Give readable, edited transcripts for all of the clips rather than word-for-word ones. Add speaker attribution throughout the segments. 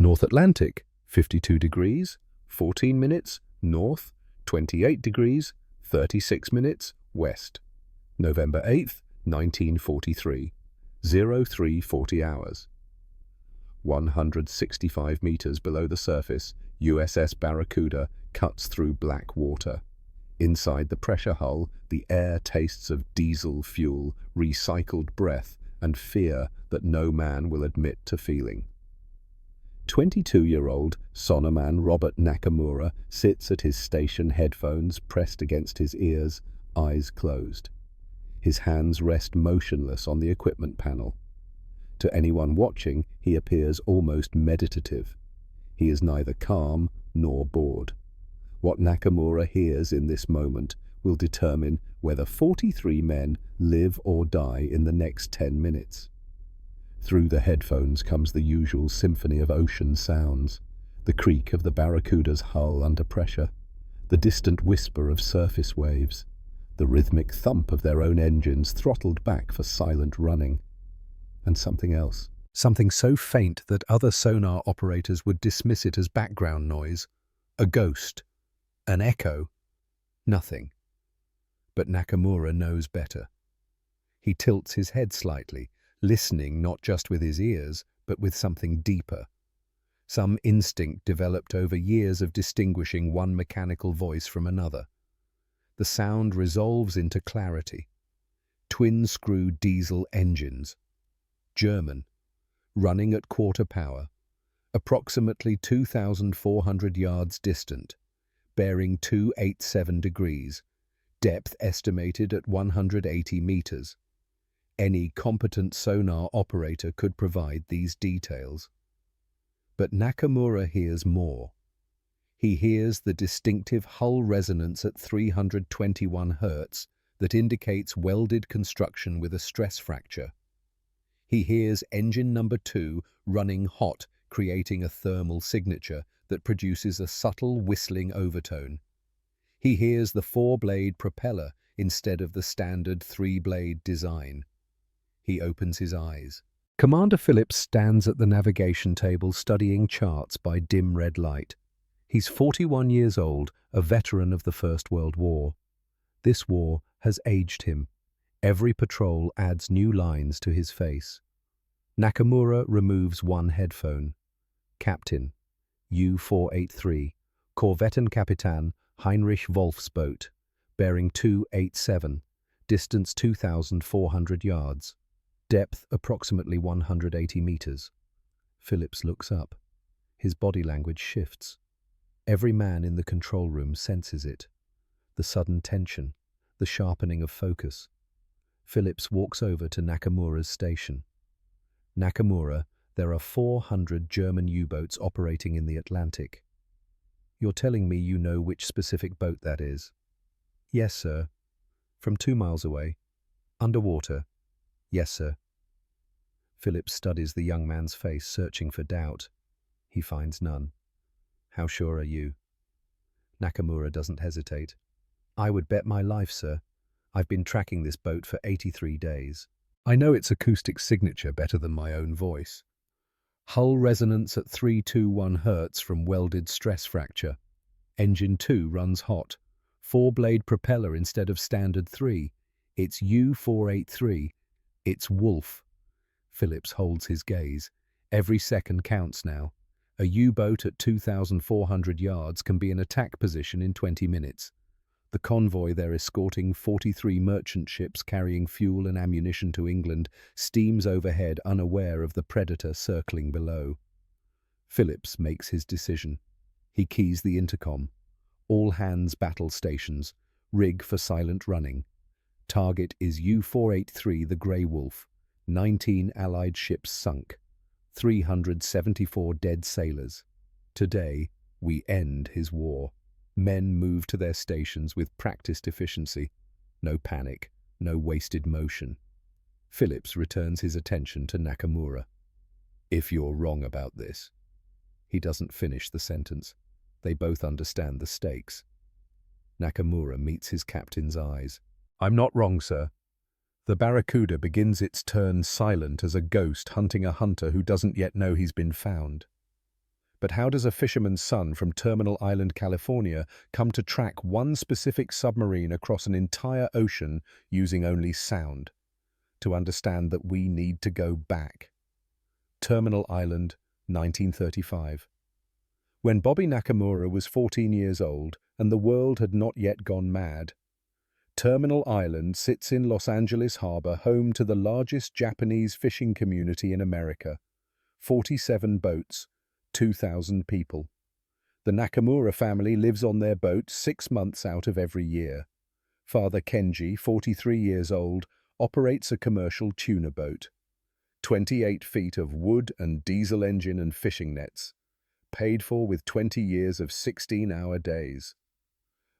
Speaker 1: North Atlantic, 52 degrees, 14 minutes, north, 28 degrees, 36 minutes, west. November 8th, 1943, 0340 hours. 165 meters below the surface, USS Barracuda cuts through black water. Inside the pressure hull, the air tastes of diesel fuel, recycled breath, and fear that no man will admit to feeling. 22-year-old sonarman Robert Nakamura sits at his station, headphones pressed against his ears, eyes closed. His hands rest motionless on the equipment panel. To anyone watching, he appears almost meditative. He is neither calm nor bored. What Nakamura hears in this moment will determine whether 43 men live or die in the next 10 minutes. Through the headphones comes the usual symphony of ocean sounds, the creak of the Barracuda's hull under pressure, the distant whisper of surface waves, the rhythmic thump of their own engines throttled back for silent running, and something else. Something so faint that other sonar operators would dismiss it as background noise. A ghost. An echo. Nothing. But Nakamura knows better. He tilts his head slightly, listening not just with his ears, but with something deeper. Some instinct developed over years of distinguishing one mechanical voice from another. The sound resolves into clarity. Twin-screw diesel engines. German. Running at quarter power. Approximately 2,400 yards distant. Bearing 287 degrees. Depth estimated at 180 meters. Any competent sonar operator could provide these details. But Nakamura hears more. He hears the distinctive hull resonance at 321 Hz that indicates welded construction with a stress fracture. He hears engine number 2 running hot, creating a thermal signature that produces a subtle whistling overtone. He hears the 4-blade propeller instead of the standard 3-blade design. He opens his eyes. Commander Phillips stands at the navigation table studying charts by dim red light. He's 41 years old, a veteran of the First World War. This war has aged him. Every patrol adds new lines to his face. Nakamura removes one headphone. Captain, U-483, Korvettenkapitän Heinrich Wolff's boat, bearing 287, distance 2,400 yards, depth approximately 180 meters. Phillips looks up. His body language shifts. Every man in the control room senses it. The sudden tension, the sharpening of focus. Phillips walks over to Nakamura's station. Nakamura, there are 400 German U-boats operating in the Atlantic. You're telling me you know which specific boat that is? Yes, sir. From 2 miles away. Underwater. Yes, sir. Phillips studies the young man's face, searching for doubt. He finds none. How sure are you? Nakamura doesn't hesitate. I would bet my life, sir. I've been tracking this boat for 83 days. I know its acoustic signature better than my own voice. Hull resonance at 321 Hz from welded stress fracture. Engine 2 runs hot. 4-blade propeller instead of standard 3. It's U-483. It's Wolff. Phillips holds his gaze. Every second counts now. A U-boat at 2,400 yards can be in attack position in 20 minutes. The convoy they're escorting, 43 merchant ships carrying fuel and ammunition to England, steams overhead unaware of the predator circling below. Phillips makes his decision. He keys the intercom. All hands battle stations. Rig for silent running. Target is U-483 the Grey Wolf. 19 Allied ships sunk. 374 dead sailors. Today, we end his war. Men move to their stations with practiced efficiency. No panic, no wasted motion. Phillips returns his attention to Nakamura. If you're wrong about this. He doesn't finish the sentence. They both understand the stakes. Nakamura meets his captain's eyes. I'm not wrong, sir. The Barracuda begins its turn silent as a ghost hunting a hunter who doesn't yet know he's been found. But how does a fisherman's son from Terminal Island, California, come to track one specific submarine across an entire ocean using only sound? To understand that we need to go back. Terminal Island, 1935. When Bobby Nakamura was 14 years old and the world had not yet gone mad, Terminal Island sits in Los Angeles Harbor, home to the largest Japanese fishing community in America. 47 boats, 2,000 people. The Nakamura family lives on their boat 6 months out of every year. Father Kenji, 43 years old, operates a commercial tuna boat. 28 feet of wood and diesel engine and fishing nets, paid for with 20 years of 16-hour days.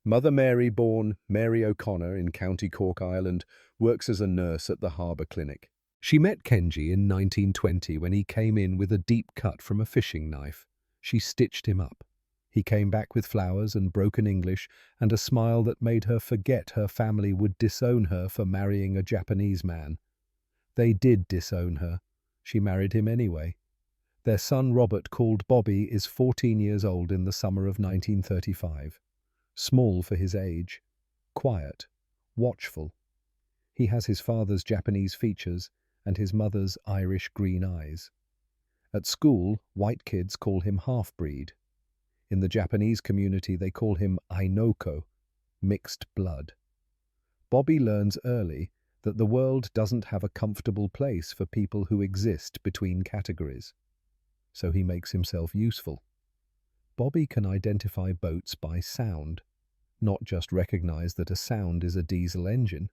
Speaker 1: Mother Mary, born Mary O'Connor in County Cork, Ireland, works as a nurse at the harbour clinic. She met Kenji in 1920 when he came in with a deep cut from a fishing knife. She stitched him up. He came back with flowers and broken English and a smile that made her forget her family would disown her for marrying a Japanese man. They did disown her. She married him anyway. Their son Robert, called Bobby, is 14 years old in the summer of 1935. Small for his age, quiet, watchful. He has his father's Japanese features and his mother's Irish green eyes. At school, white kids call him half-breed. In the Japanese community, they call him Ainoko, mixed blood. Bobby learns early that the world doesn't have a comfortable place for people who exist between categories. So he makes himself useful. Bobby can identify boats by sound, not just recognize that a sound is a diesel engine.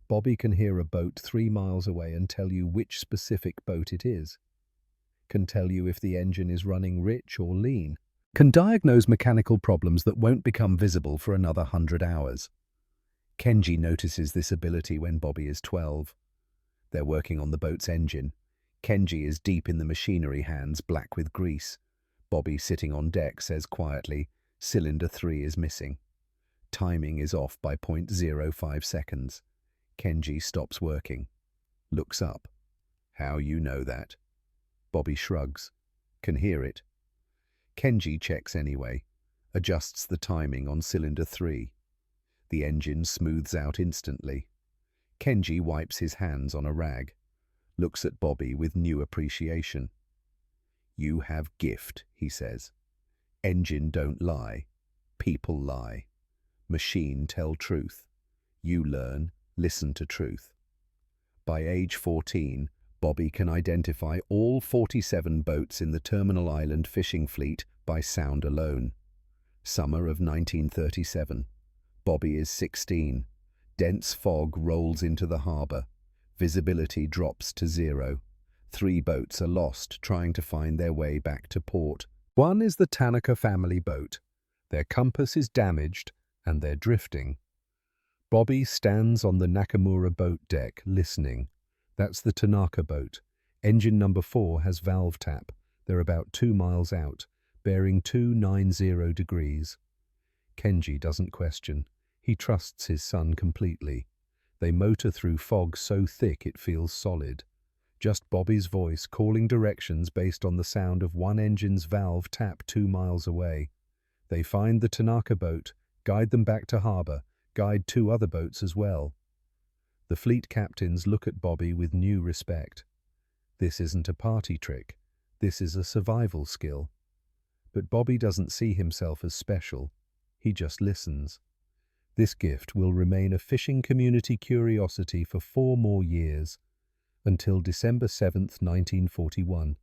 Speaker 1: Bobby can hear a boat 3 miles away and tell you which specific boat it is. Can tell you if the engine is running rich or lean. Can diagnose mechanical problems that won't become visible for another 100 hours. Kenji notices this ability when Bobby is 12. They're working on the boat's engine. Kenji is deep in the machinery, hands black with grease. Bobby, sitting on deck, says quietly, "Cylinder 3 is missing." Timing is off by 0.05 seconds. Kenji stops working. Looks up. "How you know that?" Bobby shrugs. "Can hear it." Kenji checks anyway. Adjusts the timing on cylinder 3. The engine smooths out instantly. Kenji wipes his hands on a rag. Looks at Bobby with new appreciation. "You have gift," he says. "Engine don't lie. People lie. Machine tell truth. You learn, listen to truth." By age 14, Bobby can identify all 47 boats in the Terminal Island fishing fleet by sound alone. Summer of 1937. Bobby is 16. Dense fog rolls into the harbour. Visibility drops to 0. 3 boats are lost trying to find their way back to port. One is the Tanaka family boat. Their compass is damaged and they're drifting. Bobby stands on the Nakamura boat deck, listening. That's the Tanaka boat. Engine number 4 has valve tap. They're about 2 miles out, bearing 290 degrees. Kenji doesn't question. He trusts his son completely. They motor through fog so thick it feels solid. Just Bobby's voice calling directions based on the sound of one engine's valve tap 2 miles away. They find the Tanaka boat, guide them back to harbour, guide 2 other boats as well. The fleet captains look at Bobby with new respect. This isn't a party trick. This is a survival skill. But Bobby doesn't see himself as special. He just listens. This gift will remain a fishing community curiosity for 4 more years, until December 7th, 1941.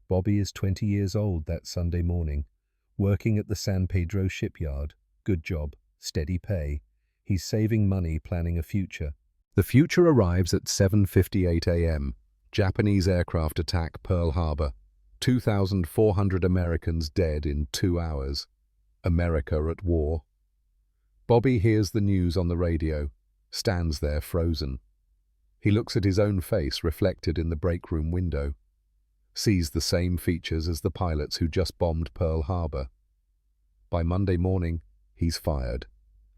Speaker 1: Bobby is 20 years old that Sunday morning, working at the San Pedro shipyard. Good job, steady pay. He's saving money, planning a future. The future arrives at 7:58 a.m. Japanese aircraft attack Pearl Harbor. 2,400 Americans dead in 2 hours. America at war. Bobby hears the news on the radio, stands there frozen. He looks at his own face reflected in the break room window, sees the same features as the pilots who just bombed Pearl Harbor. By Monday morning, he's fired.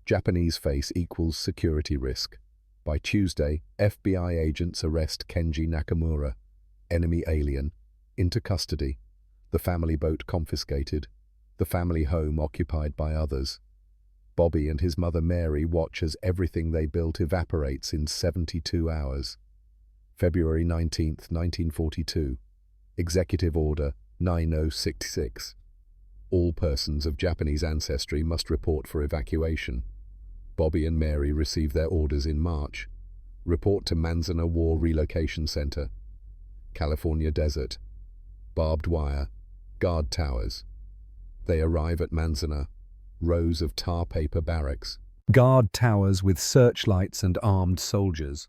Speaker 1: Japanese face equals security risk. By Tuesday, FBI agents arrest Kenji Nakamura, enemy alien, into custody. The family boat confiscated, the family home occupied by others. Bobby and his mother Mary watch as everything they built evaporates in 72 hours. February 19th, 1942. Executive Order 9066. All persons of Japanese ancestry must report for evacuation. Bobby and Mary receive their orders in March. Report to Manzanar War Relocation Center. California Desert. Barbed wire. Guard towers. They arrive at Manzanar. Rows of tar paper barracks. Guard towers with searchlights and armed soldiers.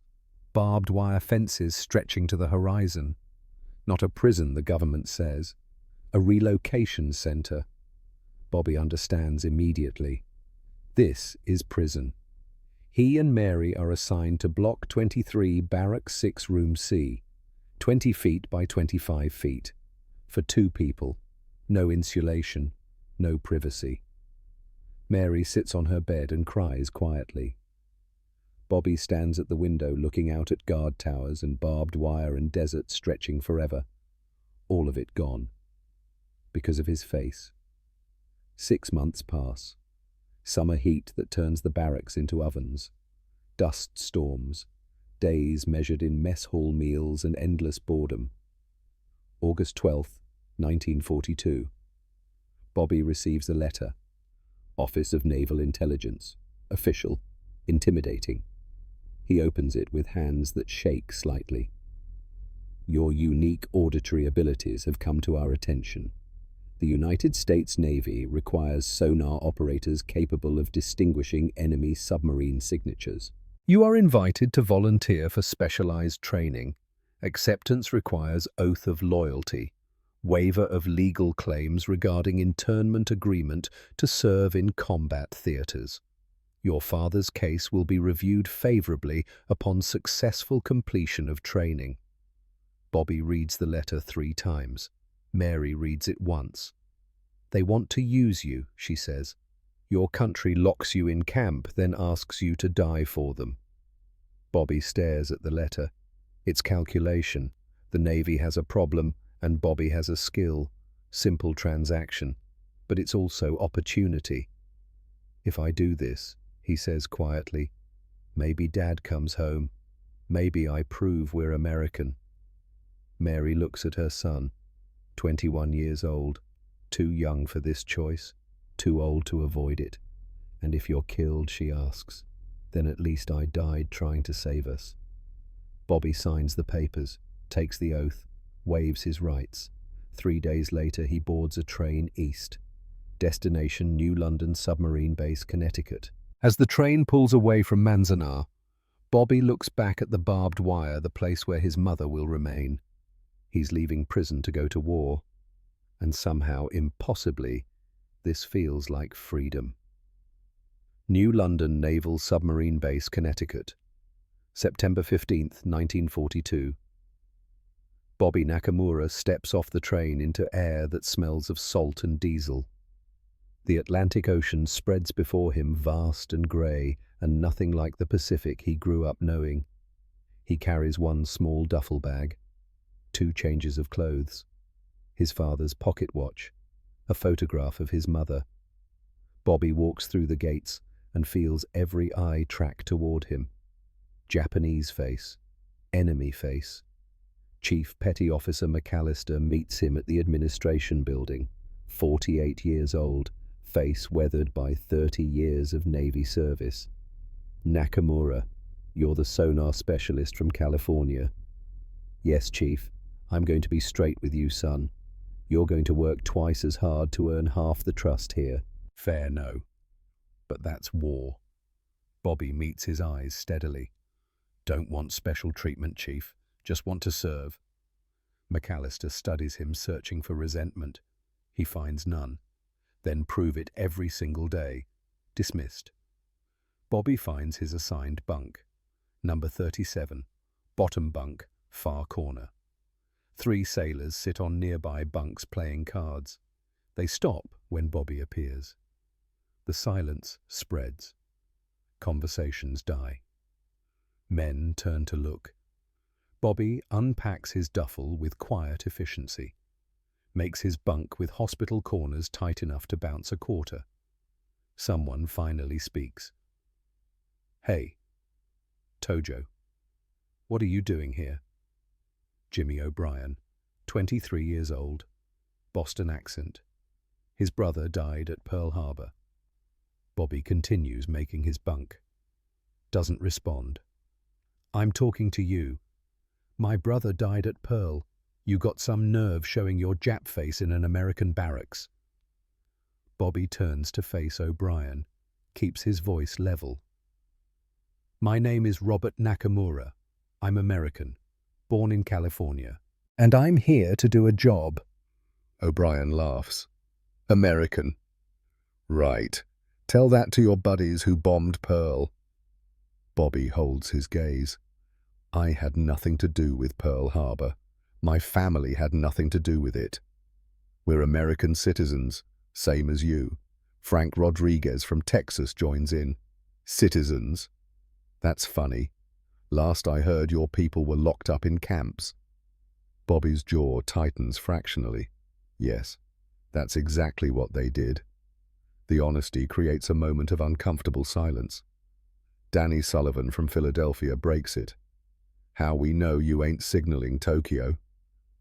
Speaker 1: Barbed wire fences stretching to the horizon. Not a prison, the government says. A relocation center. Bobby understands immediately. This is prison. He and Mary are assigned to Block 23, Barrack 6, Room C, 20 feet by 25 feet. For 2 people. No insulation, no privacy. Mary sits on her bed and cries quietly. Bobby stands at the window looking out at guard towers and barbed wire and desert stretching forever. All of it gone. Because of his face. 6 months pass. Summer heat that turns the barracks into ovens. Dust storms. Days measured in mess hall meals and endless boredom. August 12th, 1942. Bobby receives a letter. Office of Naval Intelligence. Official. Intimidating. He opens it with hands that shake slightly. Your unique auditory abilities have come to our attention. The United States Navy requires sonar operators capable of distinguishing enemy submarine signatures. You are invited to volunteer for specialized training. Acceptance requires oath of loyalty, waiver of legal claims regarding internment agreement to serve in combat theaters. Your father's case will be reviewed favorably upon successful completion of training. Bobby reads the letter 3 times. Mary reads it once. They want to use you, she says. Your country locks you in camp, then asks you to die for them. Bobby stares at the letter. It's calculation. The Navy has a problem, and Bobby has a skill. Simple transaction. But it's also opportunity. If I do this, he says quietly, maybe Dad comes home. Maybe I prove we're American. Mary looks at her son, 21 years old, too young for this choice, too old to avoid it. And if you're killed, she asks, then at least I died trying to save us. Bobby signs the papers, takes the oath, waives his rights. 3 days later, he boards a train east. Destination New London Submarine Base, Connecticut. As the train pulls away from Manzanar, Bobby looks back at the barbed wire, the place where his mother will remain. He's leaving prison to go to war. And somehow, impossibly, this feels like freedom. New London Naval Submarine Base, Connecticut. September 15th, 1942. Bobby Nakamura steps off the train into air that smells of salt and diesel. The Atlantic Ocean spreads before him, vast and grey, and nothing like the Pacific he grew up knowing. He carries 1 small duffel bag, 2 changes of clothes, his father's pocket watch, a photograph of his mother. Bobby walks through the gates and feels every eye track toward him. Japanese face, enemy face. Chief Petty Officer McAllister meets him at the administration building, 48 years old, face weathered by 30 years of Navy service. Nakamura, you're the sonar specialist from California. Yes, Chief, I'm going to be straight with you, son. You're going to work twice as hard to earn half the trust here. Fair, no. But that's war. Bobby meets his eyes steadily. Don't want special treatment, Chief. Just want to serve. McAllister studies him, searching for resentment. He finds none. Then prove it every single day. Dismissed. Bobby finds his assigned bunk. Number 37. Bottom bunk, far corner. 3 sailors sit on nearby bunks playing cards. They stop when Bobby appears. The silence spreads. Conversations die. Men turn to look. Bobby unpacks his duffel with quiet efficiency. makes his bunk with hospital corners tight enough to bounce a quarter. Someone finally speaks. "Hey, Tojo, what are you doing here?" Jimmy O'Brien, 23 years old, Boston accent. His brother died at Pearl Harbor. Bobby continues making his bunk. Doesn't respond. "I'm talking to you. My brother died at Pearl. You got some nerve showing your Jap face in an American barracks." Bobby turns to face O'Brien, keeps his voice level. "My name is Robert Nakamura. I'm American, born in California, and I'm here to do a job."
Speaker 2: O'Brien laughs. "American. Right. Tell that to your buddies who bombed Pearl." Bobby holds his gaze. "I had nothing to do with Pearl Harbor. My family had nothing to do with it. We're American citizens, same as you." Frank Rodriguez from Texas joins in. "Citizens? That's funny. Last I heard, your people were locked up in camps." Bobby's jaw tightens fractionally. Yes, that's exactly what they did. The honesty creates a moment of uncomfortable silence. Danny Sullivan from Philadelphia breaks it. "How we know you ain't signaling Tokyo?"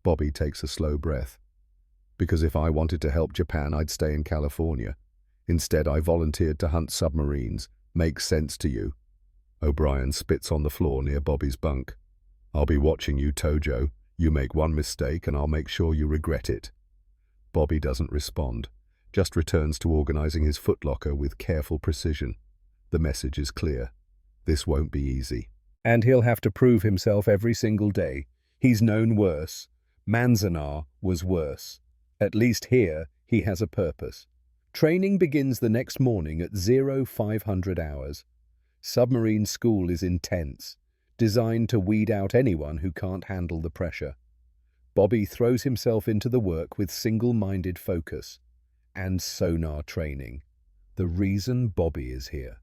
Speaker 2: Bobby takes a slow breath. "Because if I wanted to help Japan, I'd stay in California. Instead, I volunteered to hunt submarines. Makes sense to you?" O'Brien spits on the floor near Bobby's bunk. "I'll be watching you, Tojo. You make one mistake and I'll make sure you regret it." Bobby doesn't respond, just returns to organizing his footlocker with careful precision. The message is clear. This won't be easy.
Speaker 1: And he'll have to prove himself every single day. He's known worse. Manzanar was worse. At least here, he has a purpose. Training begins the next morning at 0500 hours. Submarine school is intense, designed to weed out anyone who can't handle the pressure. Bobby throws himself into the work with single-minded focus and sonar training. The reason Bobby is here.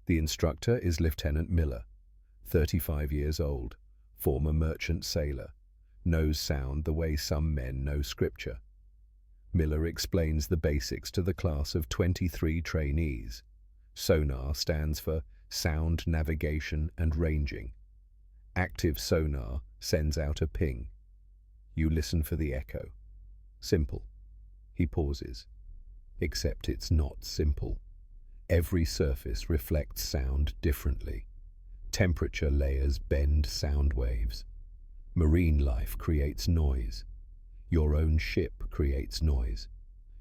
Speaker 1: The instructor is Lieutenant Miller, 35 years old, former merchant sailor, knows sound the way some men know scripture. Miller explains the basics to the class of 23 trainees. Sonar stands for sound navigation and ranging. Active sonar sends out a ping. You listen for the echo. Simple. He pauses. Except it's not simple. Every surface reflects sound differently. Temperature layers bend sound waves. Marine life creates noise. Your own ship creates noise.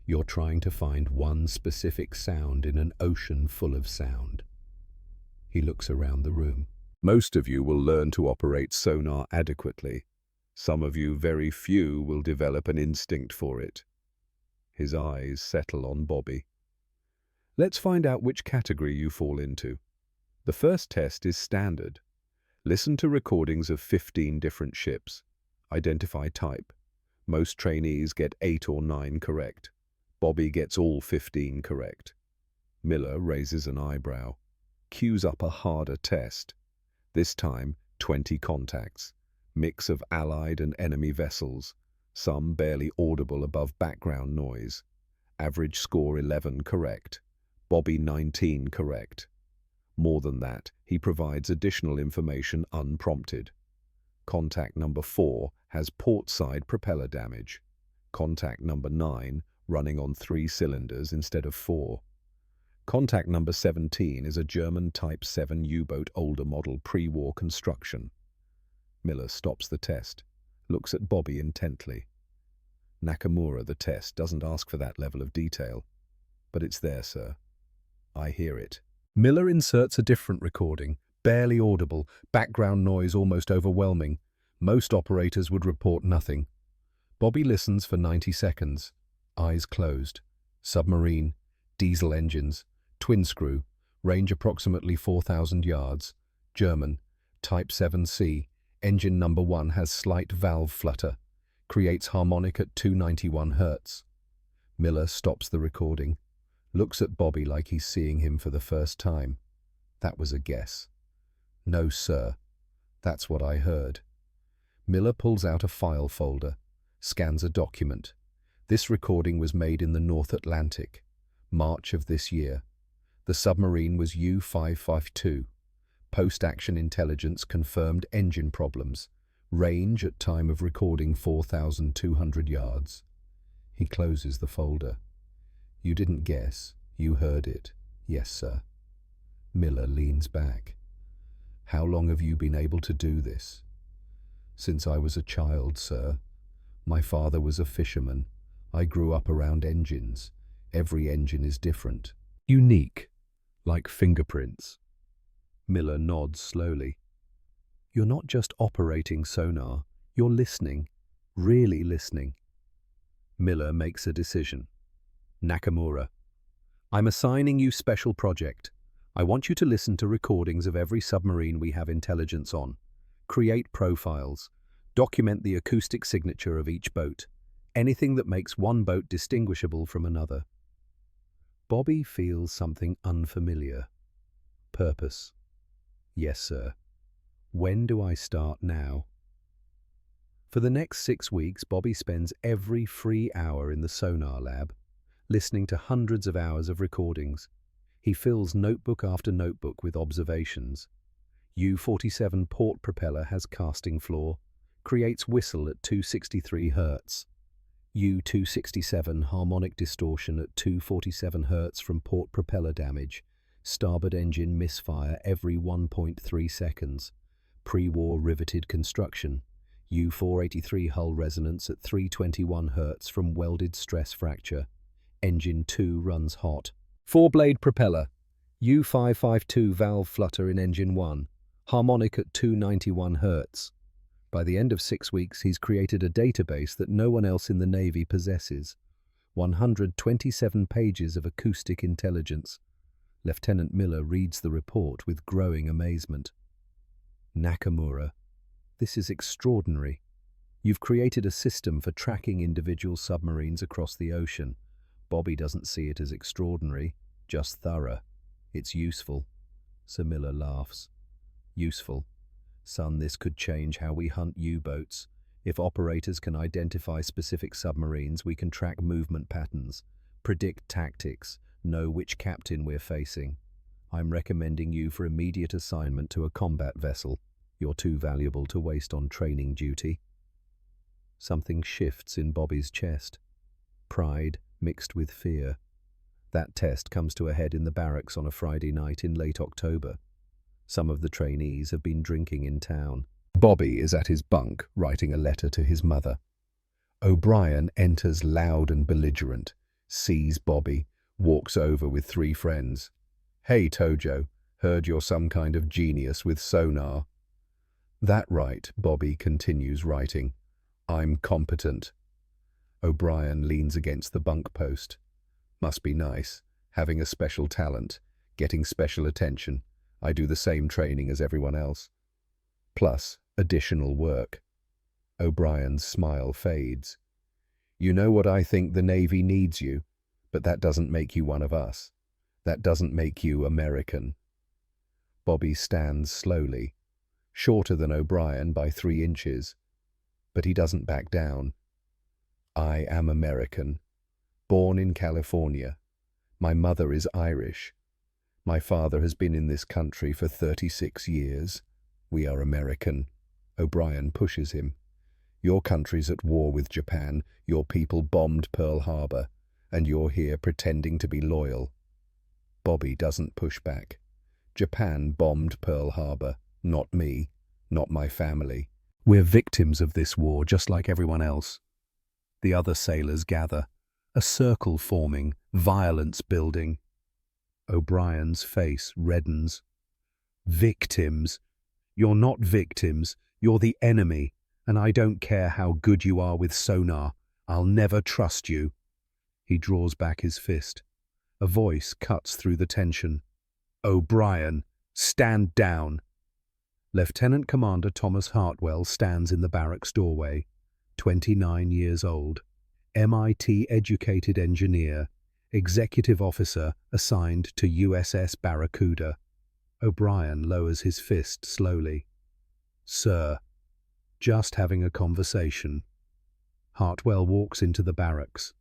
Speaker 1: You're trying to find one specific sound in an ocean full of sound. He looks around the room. Most of you will learn to operate sonar adequately. Some of you, very few, will develop an instinct for it. His eyes settle on Bobby. Let's find out which category you fall into. The first test is standard. Listen to recordings of 15 different ships. Identify type. Most trainees get 8 or 9 correct. Bobby gets all 15 correct. Miller raises an eyebrow. Cues up a harder test. This time, 20 contacts. Mix of allied and enemy vessels. Some barely audible above background noise. Average score 11 correct. Bobby 19 correct. More than that, he provides additional information unprompted. Contact number 4 has port-side propeller damage. Contact number 9 running on 3 cylinders instead of 4. Contact number 17 is a German Type 7 U-boat older model pre-war construction. Miller stops the test, looks at Bobby intently. Nakamura, the test doesn't ask for that level of detail. But it's there, sir. I hear it. Miller inserts a different recording, barely audible, background noise almost overwhelming. Most operators would report nothing. Bobby listens for 90 seconds, eyes closed. Submarine, diesel engines, twin screw, range approximately 4,000 yards. German, Type 7C, engine number 1 has slight valve flutter, creates harmonic at 291 Hz. Miller stops the recording, looks at Bobby like he's seeing him for the first time. That was a guess. No, sir. That's what I heard. Miller pulls out a file folder, scans a document, This recording was made in the North Atlantic, March of this year. The submarine was U-552. Post-action intelligence confirmed engine problems. Range at time of recording 4,200 yards. He closes the folder. You didn't guess. You heard it. Yes, sir. Miller leans back. How long have you been able to do this? Since I was a child, sir. My father was a fisherman. I grew up around engines. Every engine is different. Unique, like fingerprints. Miller nods slowly. You're not just operating sonar, you're listening, really listening. Miller makes a decision. Nakamura, I'm assigning you special project. I want you to listen to recordings of every submarine we have intelligence on. Create profiles. Document the acoustic signature of each boat. Anything that makes one boat distinguishable from another. Bobby feels something unfamiliar. Purpose. Yes, sir. When do I start now? For the next 6 weeks, Bobby spends every free hour in the sonar lab, listening to hundreds of hours of recordings. He fills notebook after notebook with observations. U-47 port propeller has casting flaw, creates whistle at 263 Hz. U-267 harmonic distortion at 247 Hz from port propeller damage. Starboard engine misfire every 1.3 seconds. Pre-war riveted construction. U-483 hull resonance at 321 Hz from welded stress fracture. Engine 2 runs hot. 4-blade propeller. U-552 valve flutter in engine 1. Harmonic at 291 Hz. By the end of 6 weeks, he's created a database that no one else in the Navy possesses. 127 pages of acoustic intelligence. Lieutenant Miller reads the report with growing amazement. Nakamura, this is extraordinary. You've created a system for tracking individual submarines across the ocean. Bobby doesn't see it as extraordinary, just thorough. It's useful. Sir Miller laughs. Useful. Son, this could change how we hunt U-boats. If operators can identify specific submarines, we can track movement patterns, predict tactics, know which captain we're facing. I'm recommending you for immediate assignment to a combat vessel. You're too valuable to waste on training duty. Something shifts in Bobby's chest. Pride mixed with fear. That test comes to a head in the barracks on a Friday night in late October. Some of the trainees have been drinking in town. Bobby is at his bunk, writing a letter to his mother. O'Brien enters loud and belligerent, sees Bobby, walks over with 3 friends. Hey, Tojo, heard you're some kind of genius with sonar. That right, Bobby continues writing. I'm competent. O'Brien leans against the bunk post. Must be nice, having a special talent, getting special attention. I do the same training as everyone else. Plus, additional work. O'Brien's smile fades. You know what I think the Navy needs you, but that doesn't make you one of us. That doesn't make you American. Bobby stands slowly, shorter than O'Brien by 3 inches, but he doesn't back down. I am American, born in California. My mother is Irish. My father has been in this country for 36 years. We are American. O'Brien pushes him. Your country's at war with Japan. Your people bombed Pearl Harbor, and you're here pretending to be loyal. Bobby doesn't push back. Japan bombed Pearl Harbor, not me, not my family. We're victims of this war, just like everyone else. The other sailors gather. A circle forming, violence building. O'Brien's face reddens. Victims? You're not victims. You're the enemy, and I don't care how good you are with sonar. I'll never trust you. He draws back his fist. A voice cuts through the tension. O'Brien, stand down. Lieutenant Commander Thomas Hartwell stands in the barracks doorway, 29 years old, MIT-educated engineer, executive officer assigned to USS Barracuda. O'Brien lowers his fist slowly. Sir, just having a conversation. Hartwell walks into the barracks.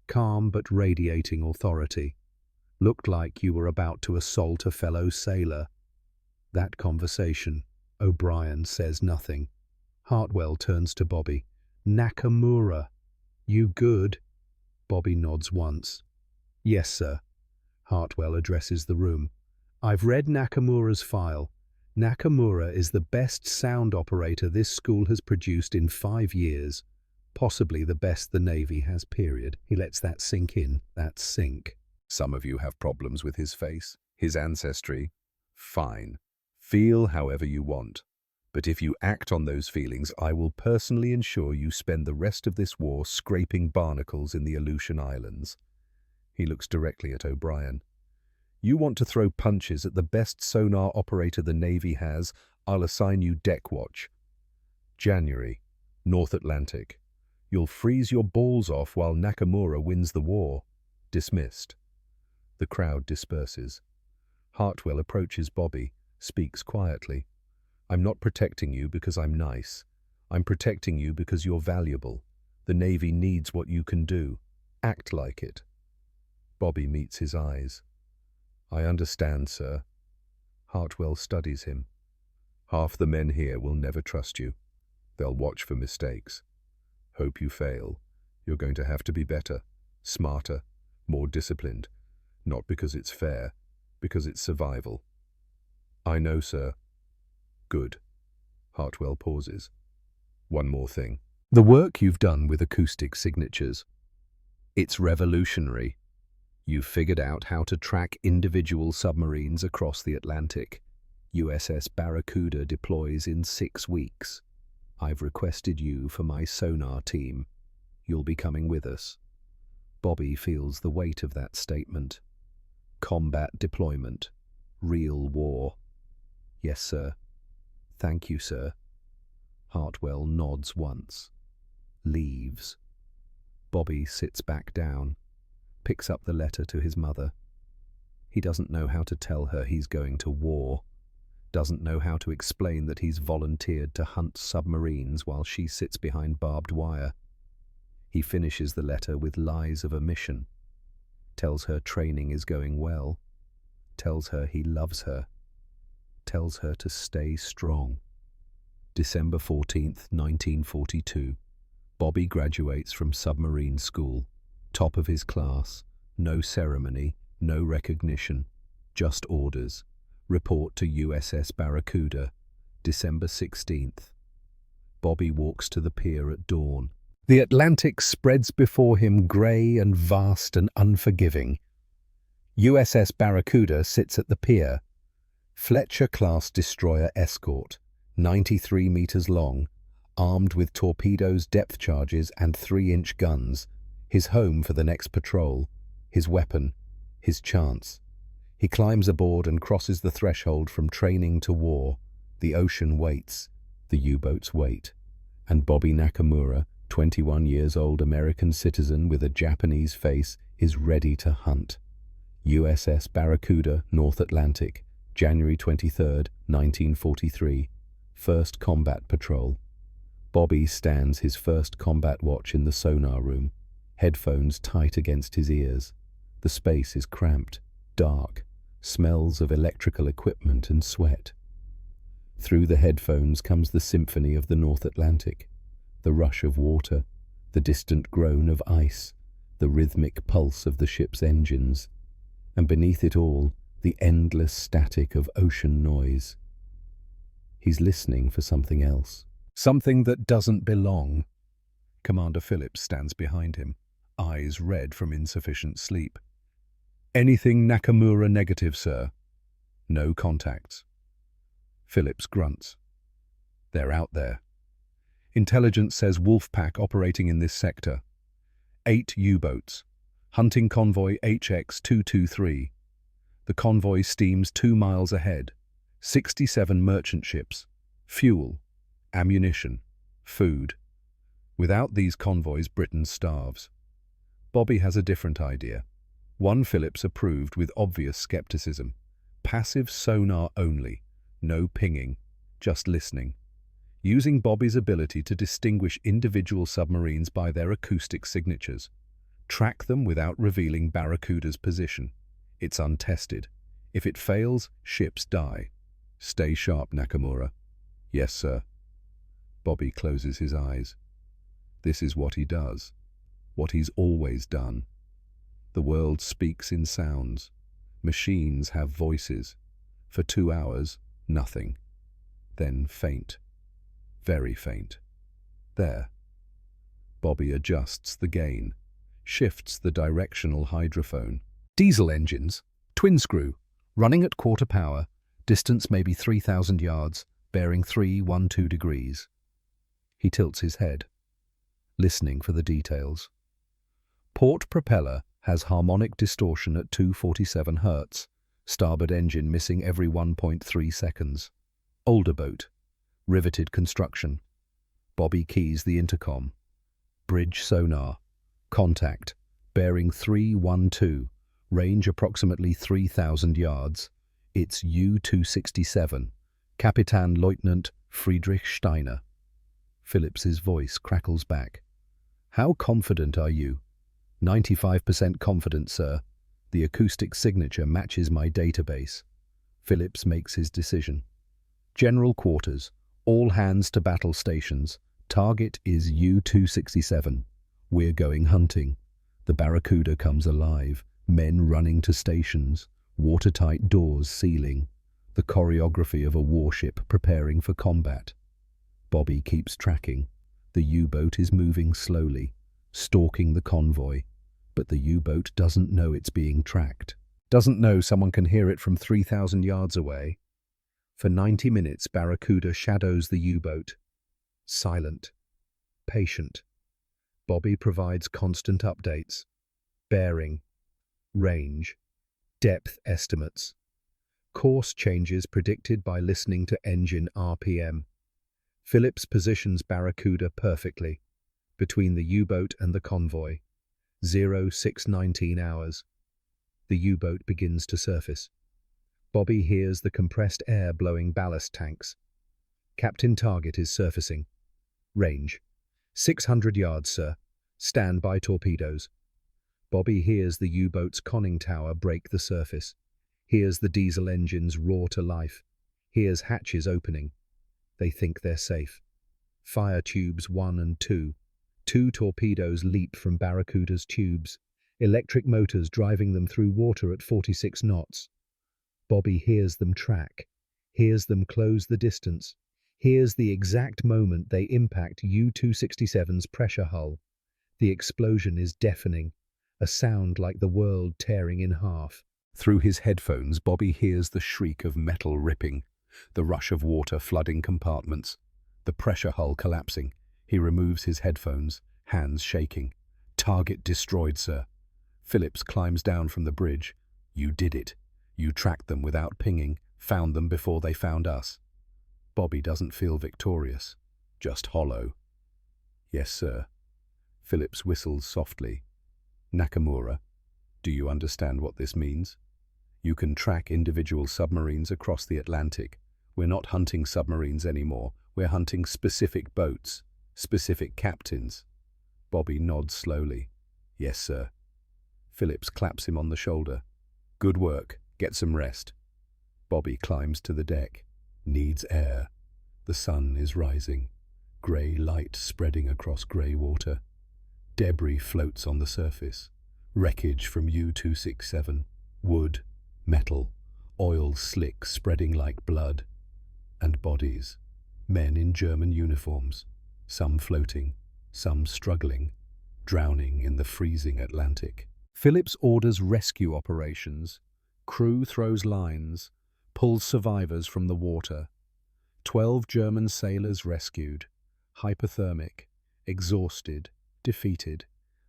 Speaker 1: calm but radiating authority. Looked like you were about to assault a fellow sailor. That conversation. O'Brien says nothing. Hartwell turns to Bobby. Nakamura. You good? Bobby nods once. Yes, sir. Hartwell addresses the room. I've read Nakamura's file. Nakamura is the best sound operator this school has produced in 5 years. Possibly the best the Navy has, period. He lets that sink in, that sink.
Speaker 2: Some of you have problems with his face, his ancestry. Fine. Feel however you want. But if you act on those feelings, I will personally ensure you spend the rest of this war scraping barnacles in the Aleutian Islands. He looks directly at O'Brien. You want to throw punches at the best sonar operator the Navy has, I'll assign you deck watch. January, North Atlantic. You'll freeze your balls off while Nakamura wins the war. Dismissed. The crowd disperses. Hartwell approaches Bobby, speaks quietly. I'm not protecting you because I'm nice. I'm protecting you because you're valuable. The Navy needs what you can do. Act like it. Bobby meets his eyes. I understand, sir. Hartwell studies him. Half the men here will never trust you. They'll watch for mistakes. Hope you fail. You're going to have to be better, smarter, more disciplined. Not because it's fair, because it's survival. I know, sir. Good. Hartwell pauses. One more thing. The work you've done with acoustic signatures. It's revolutionary. You've figured out how to track individual submarines across the Atlantic. USS Barracuda deploys in 6 weeks. I've requested you for my sonar team. You'll be coming with us. Bobby feels the weight of that statement. Combat deployment. Real war. Yes, sir. Thank you, sir. Hartwell nods once. Leaves. Bobby sits back down, picks up the letter to his mother. He doesn't know how to tell her he's going to war, doesn't know how to explain that he's volunteered to hunt submarines while she sits behind barbed wire. He finishes the letter with lies of omission, tells her training is going well, tells her he loves her, tells her to stay strong. December 14th, 1942. Bobby graduates from submarine school. Top of his class. No ceremony, no recognition. Just orders. Report to USS Barracuda. December 16th. Bobby walks to the pier at dawn. The Atlantic spreads before him grey and vast and unforgiving. USS Barracuda sits at the pier. Fletcher-class destroyer escort, 93 meters long, armed with torpedoes, depth charges, and 3-inch guns. His home for the next patrol, his weapon, his chance. He climbs aboard and crosses the threshold from training to war. The ocean waits, the U-boats wait. And Bobby Nakamura, 21 years old American citizen with a Japanese face, is ready to hunt. USS Barracuda, North Atlantic, January 23, 1943. First combat patrol. Bobby stands his first combat watch in the sonar room, headphones tight against his ears. The space is cramped, dark, smells of electrical equipment and sweat. Through the headphones comes the symphony of the North Atlantic, the rush of water, the distant groan of ice, the rhythmic pulse of the ship's engines, and beneath it all, the endless static of ocean noise. He's listening for something else. Something that doesn't belong. Commander Phillips stands behind him, eyes red from insufficient sleep. Anything Nakamura negative, sir. No contacts. Phillips grunts. They're out there. Intelligence says Wolfpack operating in this sector. 8 U-boats. Hunting convoy HX-223. The convoy steams 2 miles ahead. 67 merchant ships. Fuel, ammunition, food. Without these convoys, Britain starves. Bobby has a different idea. One Phillips approved with obvious skepticism. Passive sonar only. No pinging, just listening. Using Bobby's ability to distinguish individual submarines by their acoustic signatures.
Speaker 1: Track them without revealing Barracuda's position. It's untested. If it fails, ships die. Stay sharp, Nakamura. Yes, sir. Bobby closes his eyes. This is what he does. What he's always done. The world speaks in sounds. Machines have voices. For 2 hours, nothing. Then faint. Very faint. There. Bobby adjusts the gain. Shifts the directional hydrophone. Diesel engines. Twin screw. Running at quarter power. Distance maybe 3,000 yards. Bearing 312 degrees. He tilts his head. Listening for the details. Port propeller has harmonic distortion at 247 Hz. Starboard engine missing every 1.3 seconds. Older boat. Riveted construction. Bobby keys the intercom. Bridge sonar. Contact. Bearing 312. Range approximately 3,000 yards. It's U-267. Kapitan Leutnant Friedrich Steiner. Phillips's voice crackles back. How confident are you? 95% confident, sir. The acoustic signature matches my database. Phillips makes his decision. General quarters. All hands to battle stations. Target is U-267. We're going hunting. The Barracuda comes alive. Men running to stations. Watertight doors sealing. The choreography of a warship preparing for combat. Bobby keeps tracking. The U-boat is moving slowly, stalking the convoy. But the U-boat doesn't know it's being tracked. Doesn't know someone can hear it from 3,000 yards away. For 90 minutes, Barracuda shadows the U-boat. Silent. Patient. Bobby provides constant updates. Bearing. Range. Depth estimates. Course changes predicted by listening to engine RPM. Phillips positions Barracuda perfectly, between the U-boat and the convoy. 0619 hours. The U-boat begins to surface. Bobby hears the compressed air blowing ballast tanks. Captain Target is surfacing. Range. 600 yards, sir. Stand by torpedoes. Bobby hears the U-boat's conning tower break the surface. Hears the diesel engines roar to life. Hears hatches opening. They think they're safe. Fire tubes 1 and 2. 2 torpedoes leap from Barracuda's tubes. Electric motors driving them through water at 46 knots. Bobby hears them track. Hears them close the distance. Hears the exact moment they impact U-267's pressure hull. The explosion is deafening. A sound like the world tearing in half. Through his headphones, Bobby hears the shriek of metal ripping, the rush of water flooding compartments, the pressure hull collapsing. He removes his headphones, hands shaking. Target destroyed, sir. Phillips climbs down from the bridge. You did it. You tracked them without pinging, found them before they found us. Bobby doesn't feel victorious, just hollow. Yes, sir. Phillips whistles softly. Nakamura, do you understand what this means? You can track individual submarines across the Atlantic. We're not hunting submarines anymore. We're hunting specific boats, specific captains. Bobby nods slowly. Yes, sir. Phillips claps him on the shoulder. Good work. Get some rest. Bobby climbs to the deck. Needs air. The sun is rising. Grey light spreading across grey water. Debris floats on the surface. Wreckage from U-267. Wood, metal, oil slick spreading like blood. And bodies. Men in German uniforms. Some floating, some struggling, drowning in the freezing Atlantic. Phillips orders rescue operations. Crew throws lines, pulls survivors from the water. 12 German sailors rescued. Hypothermic, exhausted, defeated.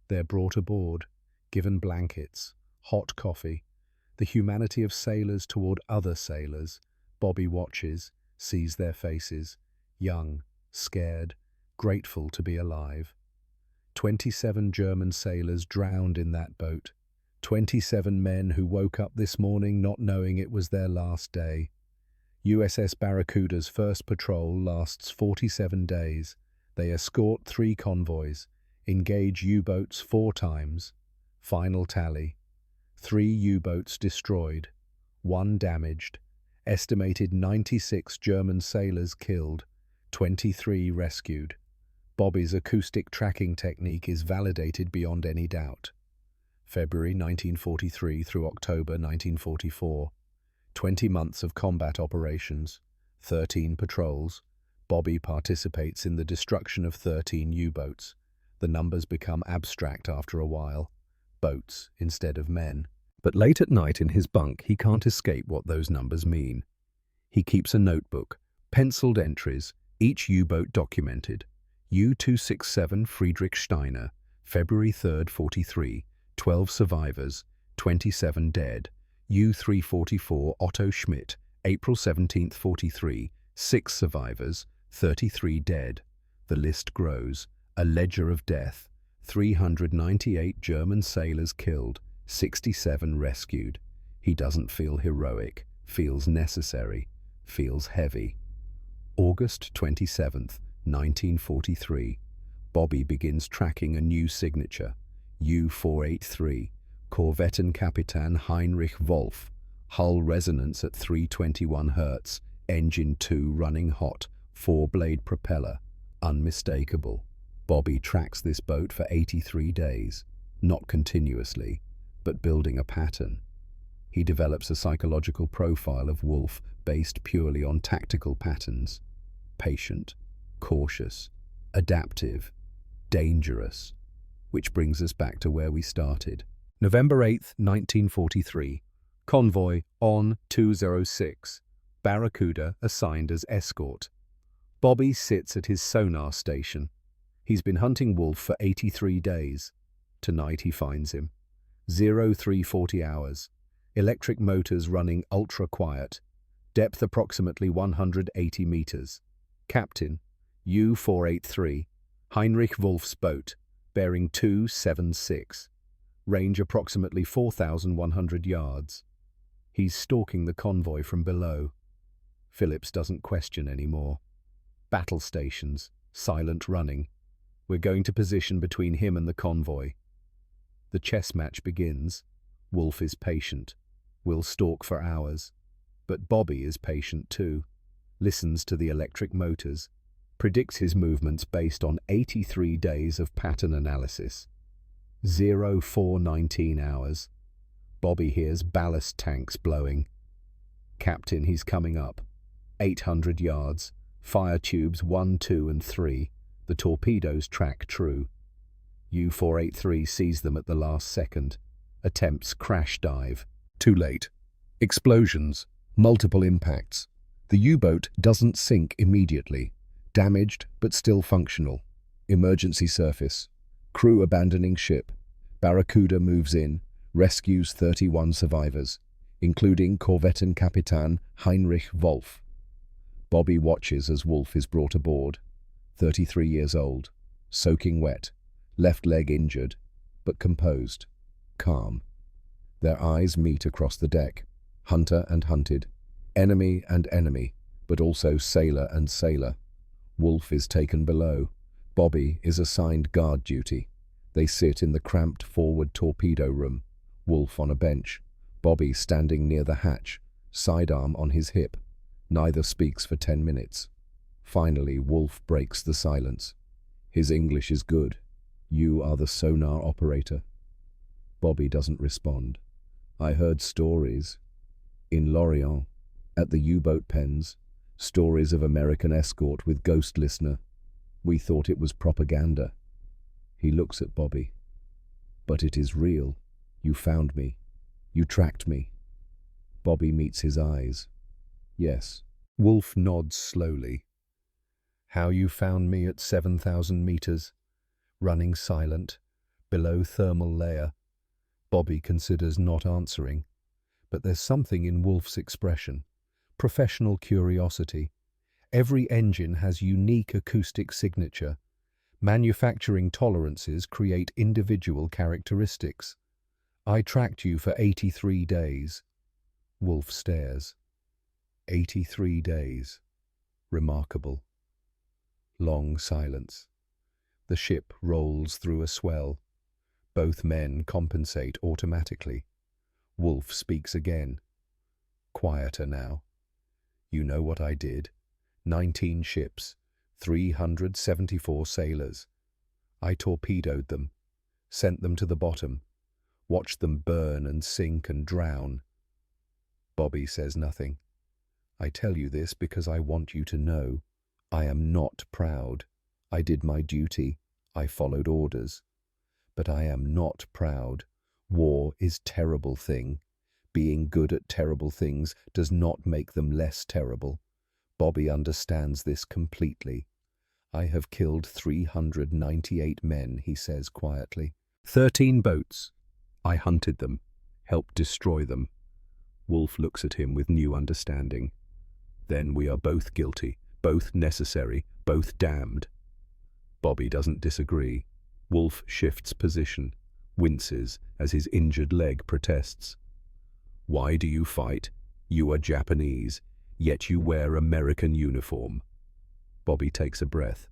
Speaker 1: They're brought aboard, given blankets, hot coffee. The humanity of sailors toward other sailors. Bobby watches, sees their faces. Young, scared, grateful to be alive. 27 German sailors drowned in that boat. 27 men who woke up this morning not knowing it was their last day. USS Barracuda's first patrol lasts 47 days. They escort 3 convoys, engage U-boats 4 times. Final tally: 3 U-boats destroyed, 1 damaged, estimated 96 German sailors killed, 23 rescued. Bobby's acoustic tracking technique is validated beyond any doubt. February 1943 through October 1944. 20 months of combat operations, 13 patrols. Bobby participates in the destruction of 13 U-boats. The numbers become abstract after a while. Boats instead of men. But late at night in his bunk, he can't escape what those numbers mean. He keeps a notebook, penciled entries, each U-boat documented. U-267 Friedrich Steiner, February 3rd, 43, 12 survivors, 27 dead. U-344 Otto Schmidt, April 17th, 43, 6 survivors, 33 dead. The list grows. A ledger of death. 398 German sailors killed, 67 rescued. He doesn't feel heroic, feels necessary, feels heavy. August 27th, 1943. Bobby begins tracking a new signature. U-483, Korvettenkapitän Heinrich Wolf. Hull resonance at 321 Hz, engine 2 running hot, 4-blade propeller, unmistakable. Bobby tracks this boat for 83 days, not continuously, but building a pattern. He develops a psychological profile of Wolf based purely on tactical patterns. Patient, cautious, adaptive, dangerous. Which brings us back to where we started. November 8th, 1943. Convoy on 206. Barracuda assigned as escort. Bobby sits at his sonar station. He's been hunting Wolf for 83 days. Tonight he finds him. 0340 hours. Electric motors running ultra quiet. Depth approximately 180 meters. Captain, U-483, Heinrich Wolf's boat, bearing 276. Range approximately 4,100 yards. He's stalking the convoy from below. Phillips doesn't question anymore. Battle stations, silent running. We're going to position between him and the convoy. The chess match begins. Wolf is patient. Will stalk for hours. But Bobby is patient too. Listens to the electric motors. Predicts his movements based on 83 days of pattern analysis. 0419 hours. Bobby hears ballast tanks blowing. Captain, he's coming up. 800 yards. Fire tubes 1, 2, and 3. The torpedoes track true. U-483 sees them at the last second. Attempts crash dive. Too late. Explosions. Multiple impacts. The U-boat doesn't sink immediately. Damaged, but still functional. Emergency surface. Crew abandoning ship. Barracuda moves in. Rescues 31 survivors, including Korvettenkapitän Heinrich Wolf. Bobby watches as Wolf is brought aboard. 33 years old, soaking wet, left leg injured, but composed, calm. Their eyes meet across the deck, hunter and hunted, enemy and enemy, but also sailor and sailor. Wolf is taken below. Bobby is assigned guard duty. They sit in the cramped forward torpedo room, Wolf on a bench, Bobby standing near the hatch, sidearm on his hip. Neither speaks for 10 minutes. Finally, Wolf breaks the silence. His English is good. You are the sonar operator. Bobby doesn't respond. I heard stories. In Lorient, at the U-boat pens, stories of American escort with ghost listener. We thought it was propaganda. He looks at Bobby. But it is real. You found me. You tracked me. Bobby meets his eyes. Yes. Wolf nods slowly. How you found me at 7,000 meters, running silent, below thermal layer. Bobby considers not answering, but there's something in Wolf's expression. Professional curiosity. Every engine has unique acoustic signature. Manufacturing tolerances create individual characteristics. I tracked you for 83 days. Wolf stares. 83 days. Remarkable. Long silence. The ship rolls through a swell. Both men compensate automatically. Wolf speaks again. Quieter now. You know what I did. 19 ships, 374 sailors. I torpedoed them, sent them to the bottom, watched them burn and sink and drown. Bobby says nothing. I tell you this because I want you to know. I am not proud. I did my duty. I followed orders. But I am not proud. War is a terrible thing. Being good at terrible things does not make them less terrible. Bobby understands this completely. I have killed 398 men, he says quietly. 13 boats. I hunted them, helped destroy them. Wolf looks at him with new understanding. Then we are both guilty, both necessary, both damned. Bobby doesn't disagree. Wolf shifts position, winces as his injured leg protests. Why do you fight? You are Japanese, yet you wear American uniform. Bobby takes a breath.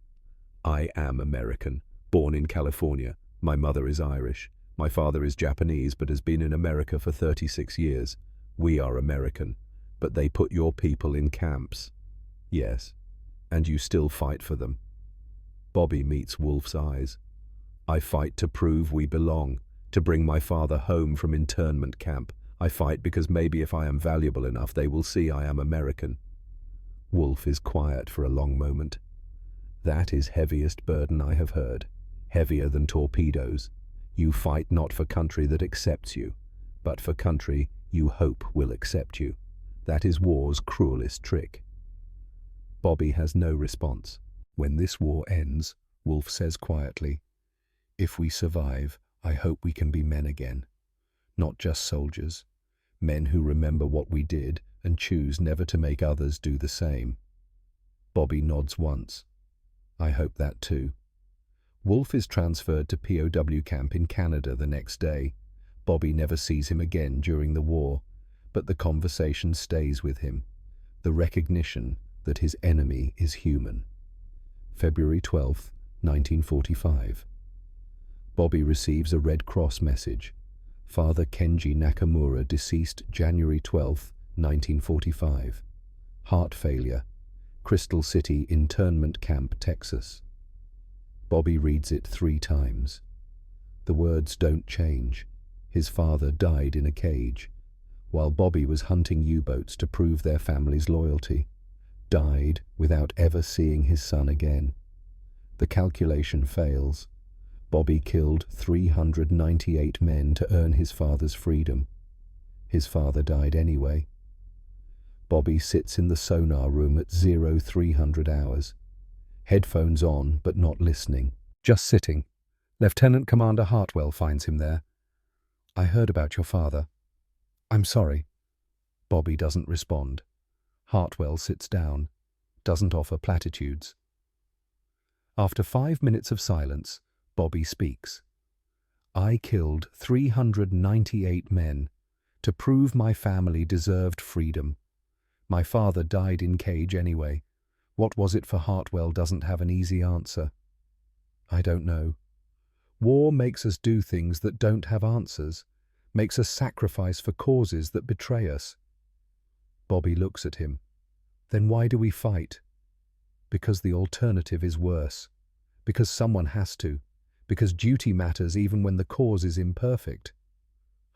Speaker 1: I am American, born in California. My mother is Irish. My father is Japanese but has been in America for 36 years. We are American, but they put your people in camps. Yes, and you still fight for them. Bobby meets Wolf's eyes. I fight to prove we belong, to bring my father home from internment camp. I fight because maybe if I am valuable enough, they will see I am American. Wolf is quiet for a long moment. That is heaviest burden I have heard, heavier than torpedoes. You fight not for country that accepts you, but for country you hope will accept you. That is war's cruelest trick. Bobby has no response. When this war ends, Wolf says quietly, if we survive, I hope we can be men again. Not just soldiers, men who remember what we did and choose never to make others do the same. Bobby nods once. I hope that too. Wolf is transferred to POW camp in Canada the next day. Bobby never sees him again during the war, but the conversation stays with him, the recognition that his enemy is human. February 12, 1945. Bobby receives a Red Cross message. Father Kenji Nakamura, deceased January 12, 1945. Heart failure. Crystal City Internment Camp, Texas. Bobby reads it 3 times. The words don't change. His father died in a cage, while Bobby was hunting U-boats to prove their family's loyalty. Died without ever seeing his son again. The calculation fails. Bobby killed 398 men to earn his father's freedom. His father died anyway. Bobby sits in the sonar room at 0300 hours. Headphones on, but not listening. Just sitting. Lieutenant Commander Hartwell finds him there. I heard about your father. I'm sorry. Bobby doesn't respond. Hartwell sits down, doesn't offer platitudes. After 5 minutes of silence, Bobby speaks. I killed 398 men to prove my family deserved freedom. My father died in cage anyway. What was it for Hartwell doesn't have an easy answer. I don't know. War makes us do things that don't have answers, makes us sacrifice for causes that betray us. Bobby looks at him. Then why do we fight? Because the alternative is worse. Because someone has to. Because duty matters even when the cause is imperfect.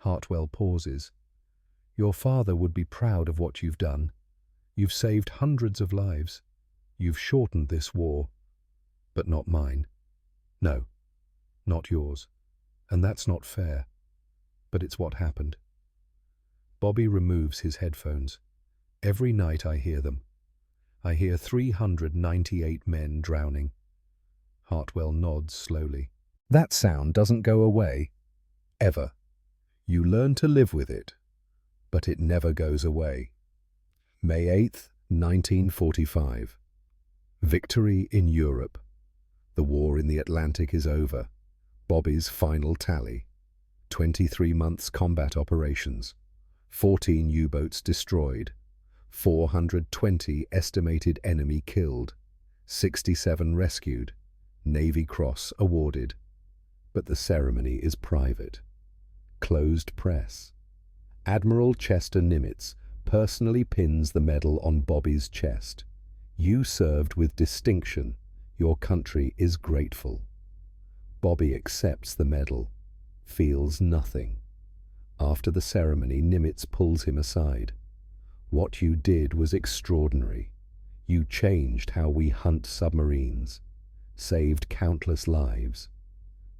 Speaker 1: Hartwell pauses. Your father would be proud of what you've done. You've saved hundreds of lives. You've shortened this war. But not mine. No, not yours. And that's not fair. But it's what happened. Bobby removes his headphones. Every night I hear them. I hear 398 men drowning. Hartwell nods slowly. That sound doesn't go away. Ever. You learn to live with it, but it never goes away. May 8th, 1945. Victory in Europe. The war in the Atlantic is over. Bobby's final tally. 23 months combat operations. 14 U-boats destroyed. 420 estimated enemy killed. 67 rescued. Navy Cross awarded. But the ceremony is private. Closed press. Admiral Chester Nimitz personally pins the medal on Bobby's chest. You served with distinction. Your country is grateful. Bobby accepts the medal, feels nothing. After the ceremony, Nimitz pulls him aside. What you did was extraordinary. You changed how we hunt submarines, saved countless lives.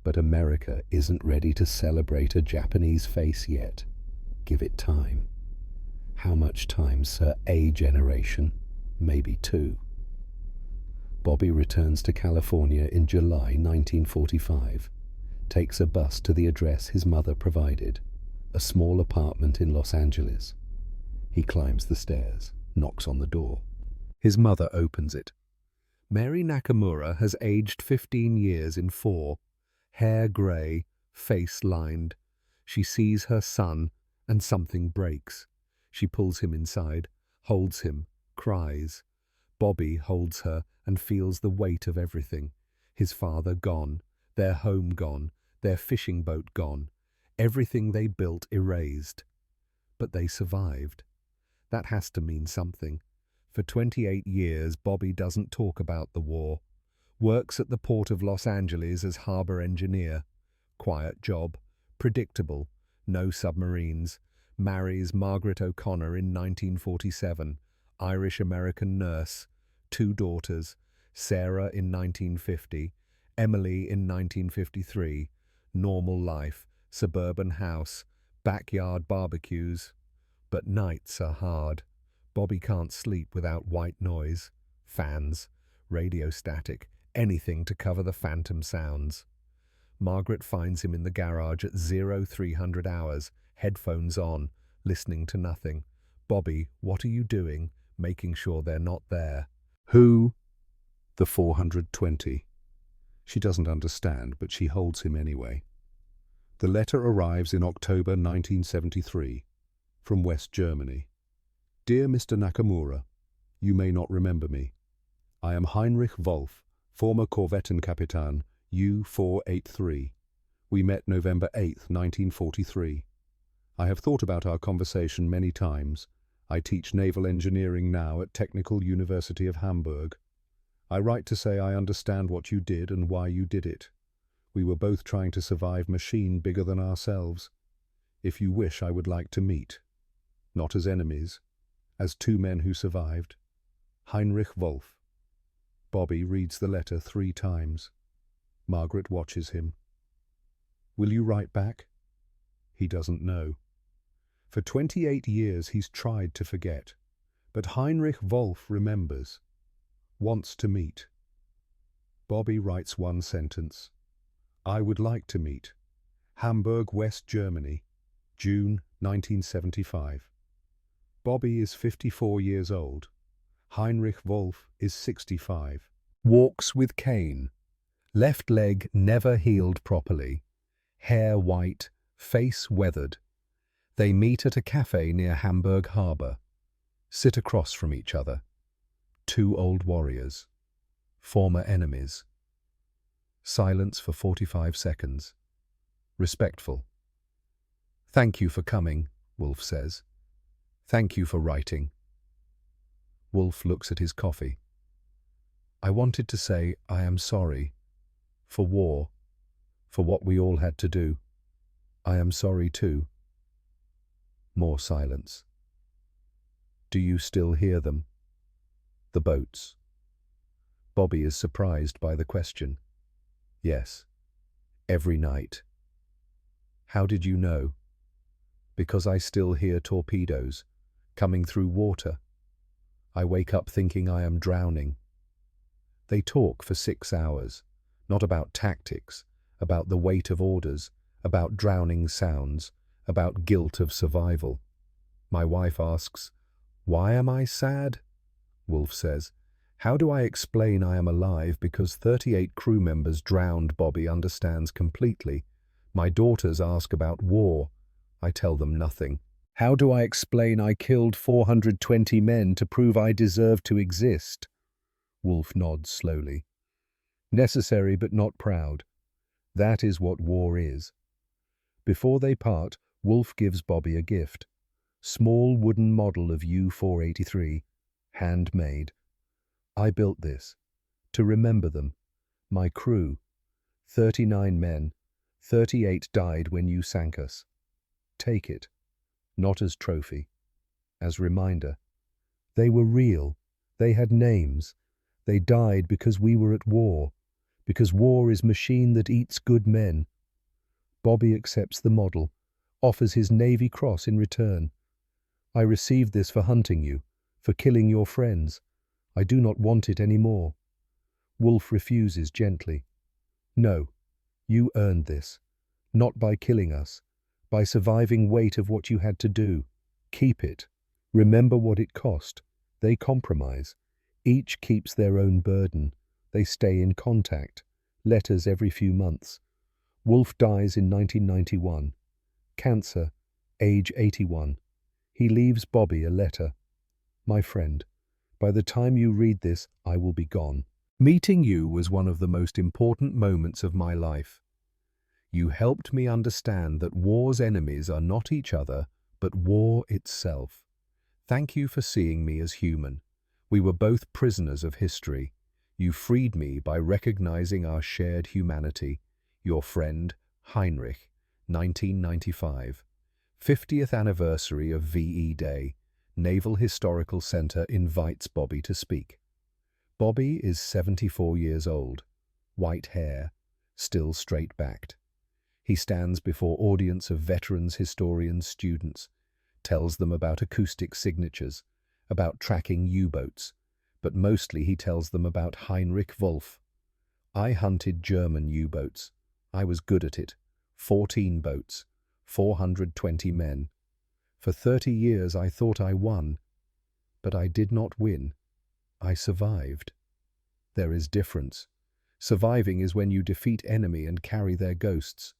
Speaker 1: But America isn't ready to celebrate a Japanese face yet. Give it time. How much time, sir? A generation, maybe two. Bobby returns to California in July 1945, takes a bus to the address his mother provided, a small apartment in Los Angeles. He climbs the stairs, knocks on the door. His mother opens it. Mary Nakamura has aged 15 years in 4, hair grey, face lined. She sees her son, and something breaks. She pulls him inside, holds him, cries. Bobby holds her and feels the weight of everything. His father gone, their home gone, their fishing boat gone, everything they built erased. But they survived. That has to mean something. For 28 years, Bobby doesn't talk about the war. Works at the port of Los Angeles as harbor engineer. Quiet job, predictable, no submarines. Marries Margaret O'Connor in 1947, Irish-American nurse, 2 daughters, Sarah in 1950, Emily in 1953, normal life, suburban house, backyard barbecues. But nights are hard. Bobby can't sleep without white noise, fans, radio static, anything to cover the phantom sounds. Margaret finds him in the garage at 0300 hours, headphones on, listening to nothing. Bobby, what are you doing? Making sure they're not there. Who? The 420. She doesn't understand, but she holds him anyway. The letter arrives in October 1973, from West Germany. Dear Mr. Nakamura, you may not remember me. I am Heinrich Wolf, former Korvettenkapitän U-483. We met November 8, 1943. I have thought about our conversation many times. I teach naval engineering now at Technical University of Hamburg. I write to say I understand what you did and why you did it. We were both trying to survive machine bigger than ourselves. If you wish, I would like to meet. Not as enemies, as 2 men who survived. Heinrich Wolf. Bobby reads the letter 3 times. Margaret watches him. Will you write back? He doesn't know. For 28 years he's tried to forget, but Heinrich Wolf remembers, wants to meet. Bobby writes 1 sentence. I would like to meet. Hamburg, West Germany, June 1975. Bobby is 54 years old. Heinrich Wolf is 65. Walks with cane. Left leg never healed properly. Hair white, face weathered. They meet at a cafe near Hamburg Harbour. Sit across from each other. 2 old warriors. Former enemies. Silence for 45 seconds. Respectful. Thank you for coming, Wolf says. Thank you for writing. Wolf looks at his coffee. I wanted to say I am sorry. For war. For what we all had to do. I am sorry too. More silence. Do you still hear them? The boats. Bobby is surprised by the question. Yes. Every night. How did you know? Because I still hear torpedoes, coming through water. I wake up thinking I am drowning. They talk for 6 hours, not about tactics, about the weight of orders, about drowning sounds, about guilt of survival. My wife asks, why am I sad? Wolf says, how do I explain I am alive because 38 crew members drowned? Bobby understands completely. My daughters ask about war. I tell them nothing. How do I explain I killed 420 men to prove I deserve to exist? Wolf nods slowly. Necessary but not proud. That is what war is. Before they part, Wolf gives Bobby a gift. Small wooden model of U-483, handmade. I built this to remember them, my crew. 39 men, 38 died when you sank us. Take it, not as trophy, as reminder. They were real. They had names. They died because we were at war, because war is machine that eats good men. Bobby accepts the model, offers his Navy Cross in return. I received this for hunting you, for killing your friends. I do not want it any more. Wolf refuses gently. No, you earned this, not by killing us, by surviving weight of what you had to do. Keep it. Remember what it cost. They compromise. Each keeps their own burden. They stay in contact. Letters every few months. Wolf dies in 1991. Cancer, age 81. He leaves Bobby a letter. My friend, by the time you read this, I will be gone. Meeting you was one of the most important moments of my life. You helped me understand that war's enemies are not each other, but war itself. Thank you for seeing me as human. We were both prisoners of history. You freed me by recognizing our shared humanity. Your friend, Heinrich, 1995. 50th anniversary of VE Day. Naval Historical Center invites Bobby to speak. Bobby is 74 years old, white hair, still straight-backed. He stands before audience of veterans, historians, students, tells them about acoustic signatures, about tracking U-boats, but mostly he tells them about Heinrich Wolf. I hunted German U-boats. I was good at it. 14 boats, 420 men. For 30 years I thought I won, but I did not win. I survived. There is difference. Surviving is when you defeat enemy and carry their ghosts.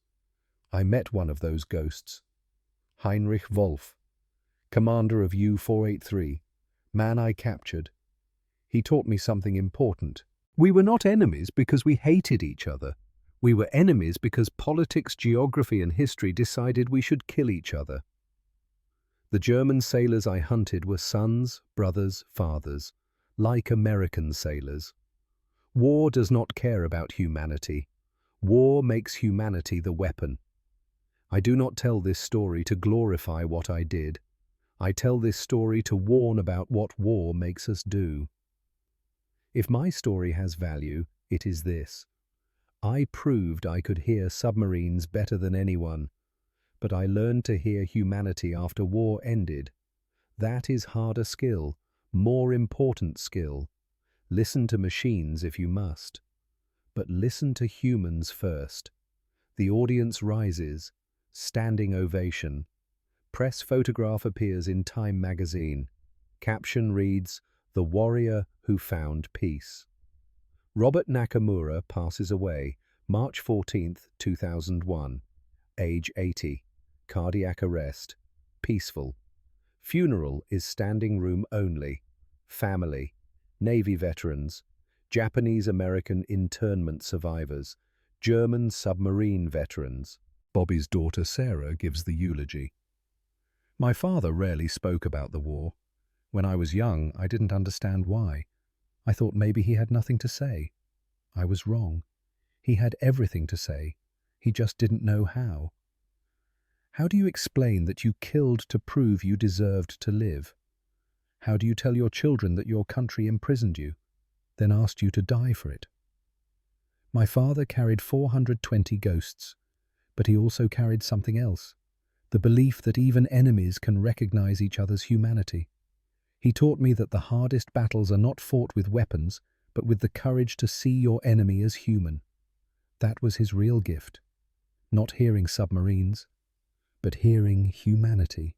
Speaker 1: I met one of those ghosts. Heinrich Wolf, commander of U-483, man I captured. He taught me something important. We were not enemies because we hated each other. We were enemies because politics, geography, and history decided we should kill each other. The German sailors I hunted were sons, brothers, fathers, like American sailors. War does not care about humanity. War makes humanity the weapon. I do not tell this story to glorify what I did. I tell this story to warn about what war makes us do. If my story has value, it is this. I proved I could hear submarines better than anyone, but I learned to hear humanity after war ended. That is harder skill, more important skill. Listen to machines if you must, but listen to humans first. The audience rises, standing ovation. Press photograph appears in Time magazine. Caption reads, "The Warrior Who Found Peace." Robert Nakamura passes away, March 14, 2001. Age 80. Cardiac arrest. Peaceful. Funeral is standing room only. Family. Navy veterans. Japanese-American internment survivors. German submarine veterans. Bobby's daughter Sarah gives the eulogy. My father rarely spoke about the war. When I was young, I didn't understand why. I thought maybe he had nothing to say. I was wrong. He had everything to say. He just didn't know how. How do you explain that you killed to prove you deserved to live? How do you tell your children that your country imprisoned you, then asked you to die for it? My father carried 420 ghosts, but he also carried something else, the belief that even enemies can recognize each other's humanity. He taught me that the hardest battles are not fought with weapons, but with the courage to see your enemy as human. That was his real gift. Not hearing submarines, but hearing humanity.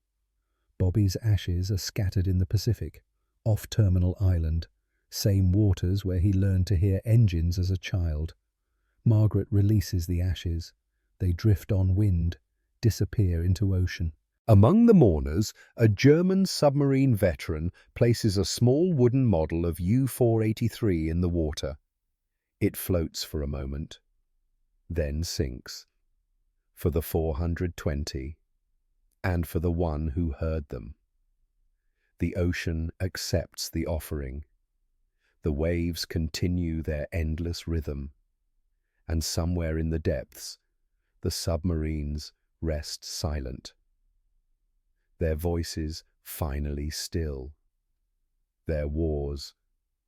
Speaker 1: Bobby's ashes are scattered in the Pacific, off Terminal Island, same waters where he learned to hear engines as a child. Margaret releases the ashes. They drift on wind, disappear into ocean. Among the mourners, a German submarine veteran places a small wooden model of U-483 in the water. It floats for a moment. then sinks. For the 420, and for the one who heard them. The ocean accepts the offering. The waves continue their endless rhythm. And somewhere in the depths, the submarines rest silent. Their voices finally still. Their wars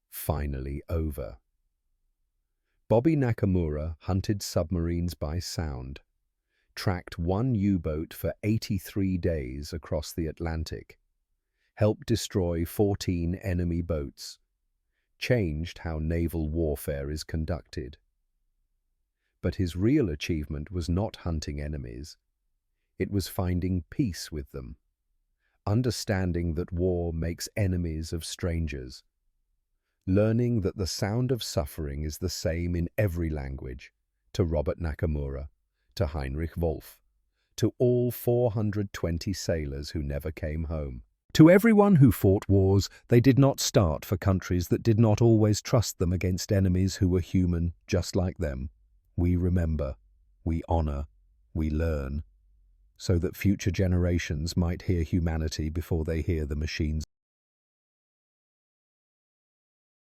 Speaker 1: finally over. Bobby Nakamura hunted submarines by sound, tracked one U-boat for 83 days across the Atlantic, helped destroy 14 enemy boats, changed how naval warfare is conducted. But his real achievement was not hunting enemies. It was finding peace with them, understanding that war makes enemies of strangers, learning that the sound of suffering is the same in every language, to Robert Nakamura, to Heinrich Wolff, to all 420 sailors who never came home. To everyone who fought wars, they did not start for countries that did not always trust them against enemies who were human just like them. We remember, we honor, we learn, so that future generations might hear humanity before they hear the machines.